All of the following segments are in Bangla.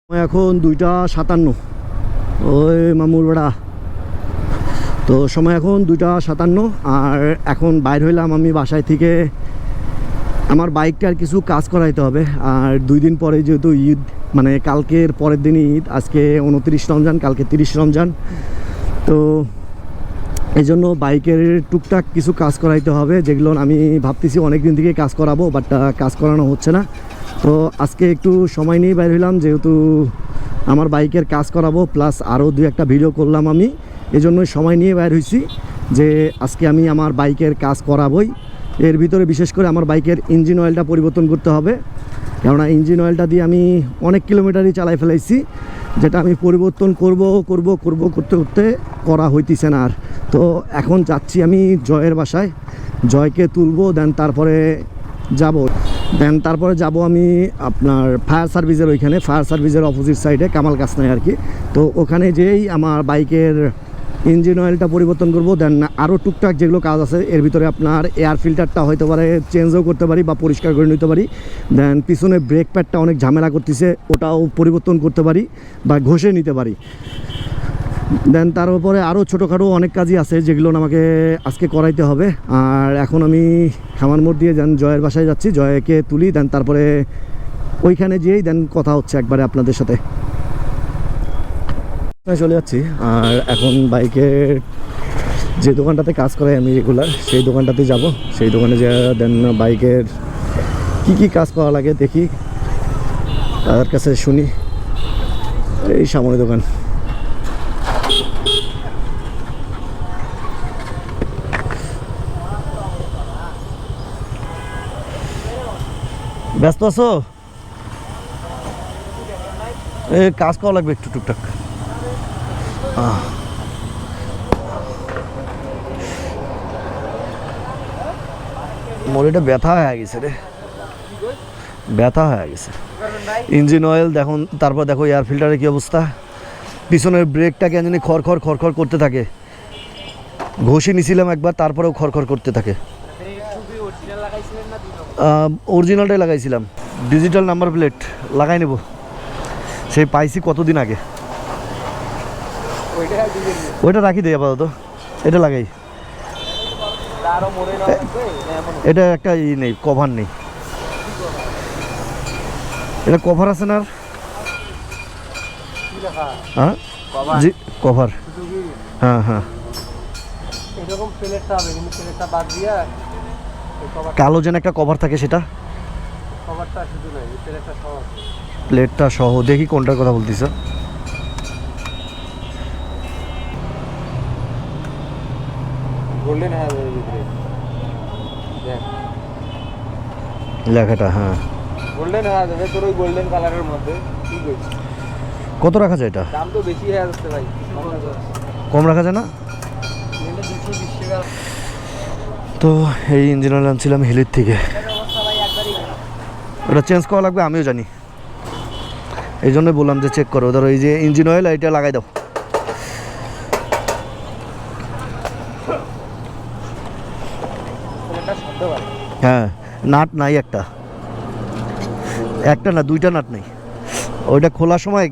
এখন 2:57 ওই মামুর বেড়া। তো সময় এখন 2:57 আর এখন বাইর হইলাম আমি বাসায় থেকে। আমার বাইকটার কিছু কাজ করাইতে হবে। আর 2 দিন পরে যেহেতু ঈদ, মানে কালকের পরের দিনই ঈদ, আজকে 29 রমজান, কালকে 30 রমজান। তো এই জন্য বাইকের টুকটাক কিছু কাজ করাইতে হবে, যেগুলো আমি ভাবতেছি অনেক দিন থেকে কাজ করাবো, বাট কাজ করানো হচ্ছে না। তো আজকে একটু সময় নিয়ে বাইর হইলাম, যেহেতু আমার বাইকের কাজ করাবো, প্লাস আরও 2-1টা ভিডিও করলাম আমি। এই জন্যই সময় নিয়ে বাইর হয়েছি যে আজকে আমি আমার বাইকের কাজ করাবই। এর ভিতরে বিশেষ করে আমার বাইকের ইঞ্জিন অয়েলটা পরিবর্তন করতে হবে, কেননা ইঞ্জিন অয়েলটা দিয়ে আমি অনেক কিলোমিটারই চালাই ফেলাইছি, যেটা আমি পরিবর্তন করব করতে করতে করা হইতেছে না আর। তো এখন যাচ্ছি আমি জয়ের বাসায়, জয়কে তুলবো, দেন তারপরে যাব আমি আপনার ফায়ার সার্ভিসের ওইখানে, ফায়ার সার্ভিসের অপোজিট সাইডে কামাল কাসনায় আর কি। তো ওখানে যেই আমার বাইকের ইঞ্জিন অয়েলটা পরিবর্তন করব, দেন আরও টুকটাক যেগুলো কাজ আছে এর ভিতরে আপনার এয়ার ফিল্টারটা হয়তো পারে চেঞ্জও করতে পারি বা পরিষ্কার করে নিতে পারি। দেন পিছনে ব্রেক প্যাডটা অনেক ঝামেলা করতেছে, ওটাও পরিবর্তন করতে পারি বা ঘষে নিতে পারি। দেন তার উপরে আরও ছোটোখাটো অনেক কাজই আছে যেগুলো আমাকে আজকে করাইতে হবে। আর এখন আমি খামার মোড় দিয়ে দেন জয়ের বাসায় যাচ্ছি, জয়কে তুলি, দেন তারপরে ওইখানে যেয়েই দেন কথা হচ্ছে একবারে আপনাদের সাথে। চলে যাচ্ছি। আর এখন বাইকের যে দোকানটাতে কাজ করাই আমি রেগুলার, সেই দোকানটাতে যাব। সেই দোকানে যে দেন বাইকের কি কাজ করা লাগে দেখি, তাদের কাছে শুনি। এই সামনে দোকান। ব্যস্ত আছো? কাজ করা লাগবে একটু টুকটাক। মরিটা ব্যথা হয়ে গেছে রে, ব্যথা হয়ে গেছে। ইঞ্জিন অয়েল দেখো, তারপর দেখো এয়ার ফিল্টারের কি অবস্থা, পিছনের ব্রেকটা কেন জানি খড়খড় করতে থাকে। ঘষে নিছিলাম একবার, তারপরেও খড়খড় করতে থাকে। অরিজিনালটাই লাগাইছিলাম, ডিজিটাল নাম্বার প্লেট লাগাই নেব, সেই পাইছি কতদিন আগে। ওইটা রাখি দেয় আপাতত, এটা লাগাই। এটা একটা নেই, কভার নেই। এটা কভার আছে না? হ্যাঁ জি, কভার। হ্যাঁ হ্যাঁ, কালো যেন একটা কভার থাকে, সেটা প্লেটটা সহ। দেখি কোনটার কথা বলতেছ। লেখাটা হ্যাঁ গোল্ডেন হয়ে যাবে, তোর ওই গোল্ডেন কালারের মধ্যে। ঠিক আছে, কত রাখা যায়? এটা দাম তো বেশি হয়ে যাচ্ছে ভাই, কম রাখা যায় না? তো এই ইঞ্জিন অয়েল আনছিলাম হিলির থেকে, ওটা চেঞ্জ করা লাগবে, আমিও জানি। এই জন্যই বললাম যে চেক করো। ধরো এই যে ইঞ্জিন অয়েল, এটা লাগাই দাও। হ্যাঁ, নাট নাই, একটা না 2টা নাট নেই। ওইটা খোলার সময়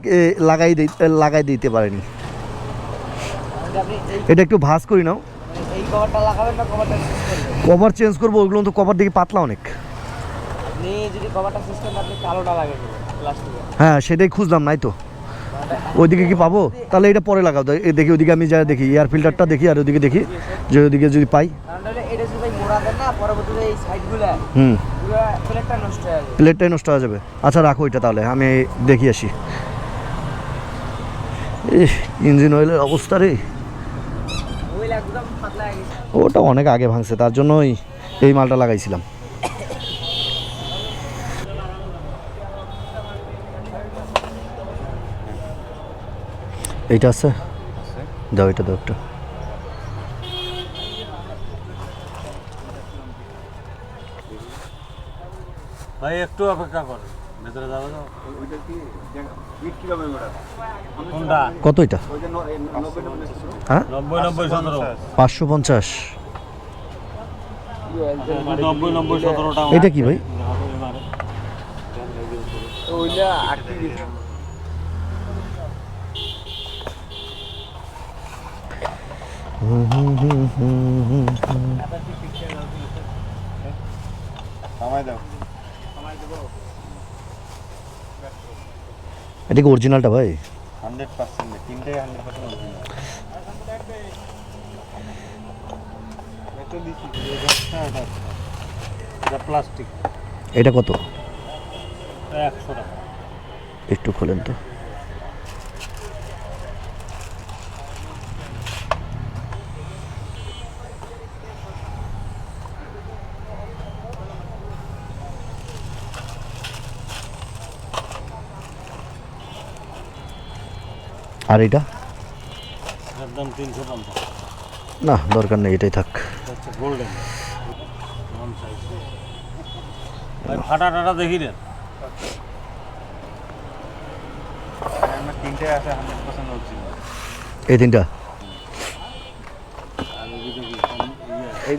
লাগাই দিতে পারেনি। এটা একটু ভাঁজ করি নাও। কভার চেঞ্জ করবো, ওইগুলো তো কভার দেখি পাতলা অনেক। হ্যাঁ সেটাই খুঁজলাম, নাই তো। ওইদিকে কি পাবো? তাহলে এটা পরে লাগাও। দেখি ওইদিকে আমি যা দেখি, এয়ার ফিল্টারটা দেখি, আর ওইদিকে দেখি যে ওইদিকে যদি পাই। প্লেটটাই নষ্ট হয়ে যাবে। আচ্ছা রাখো ওইটা, তাহলে আমি দেখি আসি। ইঞ্জিন অয়েলের অবস্থা রে, ওটা অনেক আগে ভাঙছে, তার জন্যই এই মালটা লাগাইছিলাম। এইটা আছে, দাও এটা, দাও একটা। ভাই একটু অপেক্ষা কর, ভেতরে যাবো। ওইটা কি বিট কিলো মেমোরা? কোনটা? কত এটা? হ্যাঁ 90 90 17 550। 90 90 17টা। এটা কি ভাই? ওইটা 38 এটা কি অরিজিনালটা ভাই? 100% তিনটাই 100% অরিজিনাল। এটা প্লাস্টিক। এটা কত? 100 টাকা। একটু খোলেন তো। আর এটা? একদম 350। না দরকার নেই, এটাই থাক। হচ্ছে গোল্ডেন ভাই, ফাটা টাটা দেখি রে। তিনটে আছে 100% অরিজিনাল। এই তিনটা? এই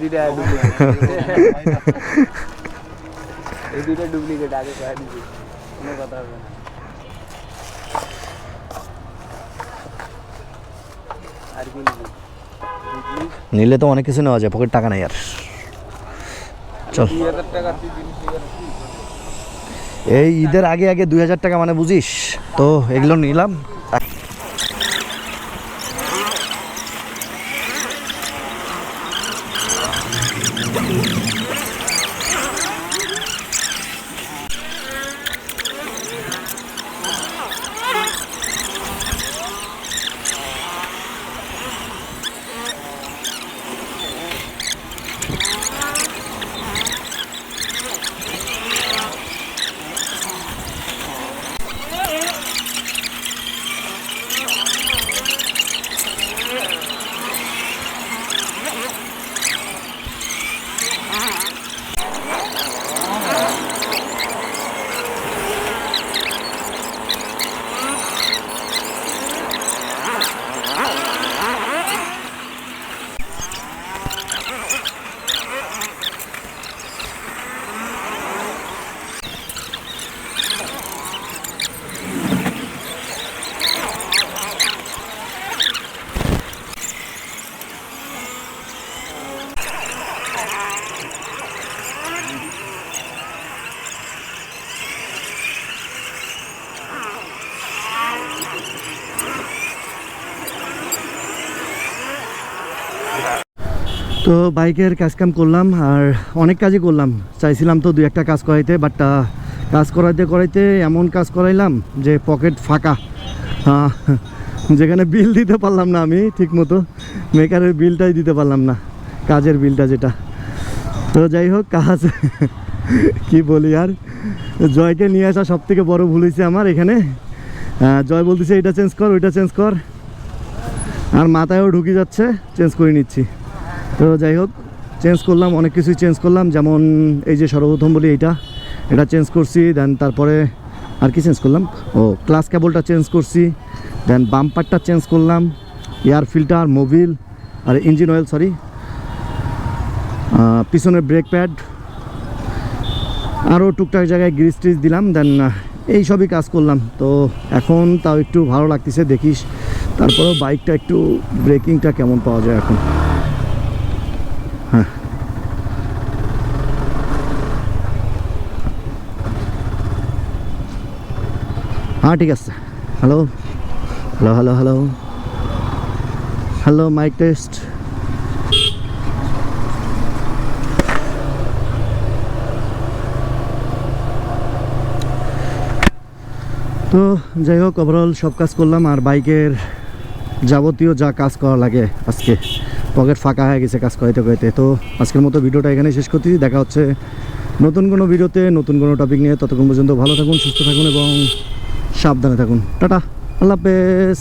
দুইটা ডুপ্লিকেট আগে কয়ে দিছি, কোনো কথা হবে না। আর কি নিবি? নিলে তো অনেক কিছু নেওয়া যায়, পকেট টাকা নাই আর। চল 2000 টাকা তুই জিনিস নিয়ে এই ঈদের আগে আগে 2000 টাকা মানে বুঝিস তো, এগুলো নিলাম। তো বাইকের কাজকাম করলাম, আর অনেক কাজই করলাম। চাইছিলাম তো 2-1টা কাজ করাইতে, বাট কাজ করাইতে করাইতে এমন কাজ করাইলাম যে পকেট ফাঁকা। যেখানে বিল দিতে পারলাম না আমি ঠিক মতো, মেকারের বিলটাই দিতে পারলাম না, কাজের বিলটা যেটা। তো যাই হোক, কাজ কি বলি আর, জয়কে নিয়ে আসা সব থেকে বড় ভুল হয়েছে আমার এখানে। জয় বলতেছে এটা চেঞ্জ কর, ওইটা চেঞ্জ কর, আর মাথায়ও ঢুকে যাচ্ছে, চেঞ্জ করে নিচ্ছি। তো যাই হোক, চেঞ্জ করলাম, অনেক কিছুই চেঞ্জ করলাম। যেমন এই যে সর্বপ্রথম বলি এটা চেঞ্জ করছি। দেন তারপরে আর কি চেঞ্জ করলাম, ক্লাস কেবলটা চেঞ্জ করছি। দেন বাম্পারটা চেঞ্জ করলাম, এয়ার ফিল্টার, মোবিল, আর ইঞ্জিন অয়েল, সরি, পিছনের ব্রেক প্যাড, আরও টুকটাক জায়গায় গ্রিস ট্রিস দিলাম। দেন এই সবই কাজ করলাম। তো এখন তাও একটু ভালো লাগতেছে, দেখিস। তারপরেও বাইকটা একটু ব্রেকিংটা কেমন পাওয়া যায় এখন। হ্যাঁ, হ্যাঁ ঠিক আছে। Hello hello hello hello hello, mike test. তো যাই হোক, ওভারঅল সব কাজ করলাম, আর বাইকের যাবতীয় যা কাজ করা লাগে আজকে পকেট ফাঁকা হয়ে গেছে কাজ করাইতে করাইতে। তো আজকের মতো ভিডিওটা এখানে শেষ করতেছি। দেখা হচ্ছে নতুন কোনো ভিডিওতে, নতুন কোনো টপিক নিয়ে। ততক্ষণ পর্যন্ত ভালো থাকুন, সুস্থ থাকুন এবং সাবধানে থাকুন। টাটা, আল্লাহ হাফেজ।